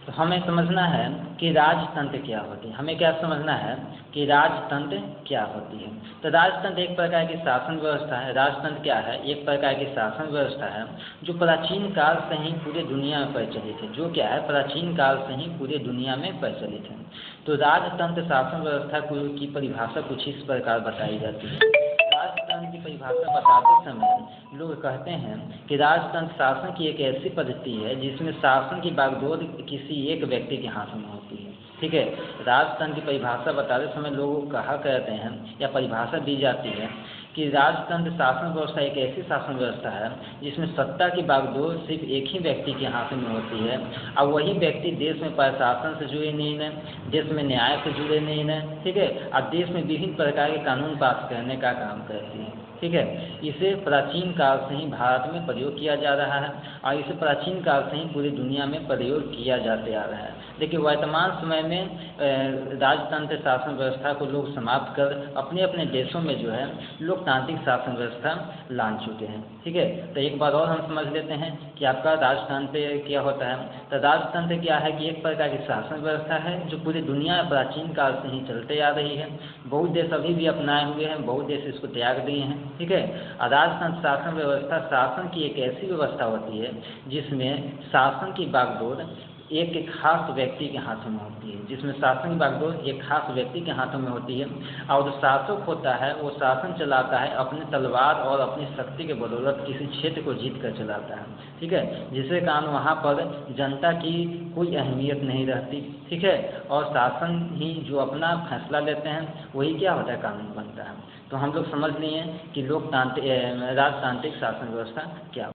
तो हमें समझना है कि राजतंत्र क्या होती है। हमें क्या समझना है कि राजतंत्र क्या होती है। तो राजतंत्र एक प्रकार की शासन व्यवस्था है। राजतंत्र क्या है? एक प्रकार की शासन व्यवस्था है जो प्राचीन काल से ही पूरे दुनिया में प्रचलित है। जो क्या है? प्राचीन काल से ही पूरे दुनिया में प्रचलित है। तो राजतंत्र शासन व्यवस्था की परिभाषा कुछ इस प्रकार बताई जाती है। राजतंत्र की परिभाषा बताते समय लोग कहते हैं कि राजतंत्र शासन की एक ऐसी पद्धति है जिसमें शासन की बागडोर किसी एक व्यक्ति के हाथ में होती है। ठीक है। राजतंत्र की परिभाषा बताते समय लोग कहा करते हैं या परिभाषा दी जाती है कि राजतंत्र शासन व्यवस्था एक ऐसी शासन व्यवस्था है जिसमें सत्ता की बागडोर सिर्फ एक ही व्यक्ति के हाथ में होती है और वही व्यक्ति देश में प्रशासन से जुड़े नहीं है, देश में न्याय से जुड़े नहीं है। ठीक है। और देश में विभिन्न प्रकार के कानून पास करने का काम करती है। ठीक है। इसे प्राचीन काल से ही भारत में प्रयोग किया जा रहा है और इसे प्राचीन काल से ही पूरी दुनिया में प्रयोग किया जाते आ रहा है। लेकिन वर्तमान समय में राजतंत्र शासन व्यवस्था को लोग समाप्त कर अपने अपने देशों में जो है लोकतांत्रिक शासन व्यवस्था लान चुके हैं। ठीक है। तो एक बार और हम समझ लेते हैं कि आपका राजतंत्र क्या होता है। तो राजतंत्र क्या है कि एक प्रकार की शासन व्यवस्था है जो पूरी दुनिया में प्राचीन काल से ही चलते आ रही है। बहुत देश अभी भी अपनाए हुए हैं, बहुत देश इसको त्याग दिए हैं। ठीक है। और राजतंत्र शासन व्यवस्था शासन की एक ऐसी व्यवस्था होती है जिसमें शासन की बागडोर एक खास व्यक्ति के हाथों में होती है, जिसमें शासन की बागडोर एक खास व्यक्ति के हाथों में होती है और जो शासक होता है वो शासन चलाता है अपने तलवार और अपनी शक्ति के बदौलत किसी क्षेत्र को जीत कर चलाता है। ठीक है। जिसके कारण वहाँ पर जनता की कोई अहमियत नहीं रहती। ठीक है। और शासन ही जो अपना फैसला लेते हैं वही क्या होता है? कानून बनता है। तो हम लोग समझ लिए कि लोकतांत्रिक राजतांत्रिक शासन व्यवस्था क्या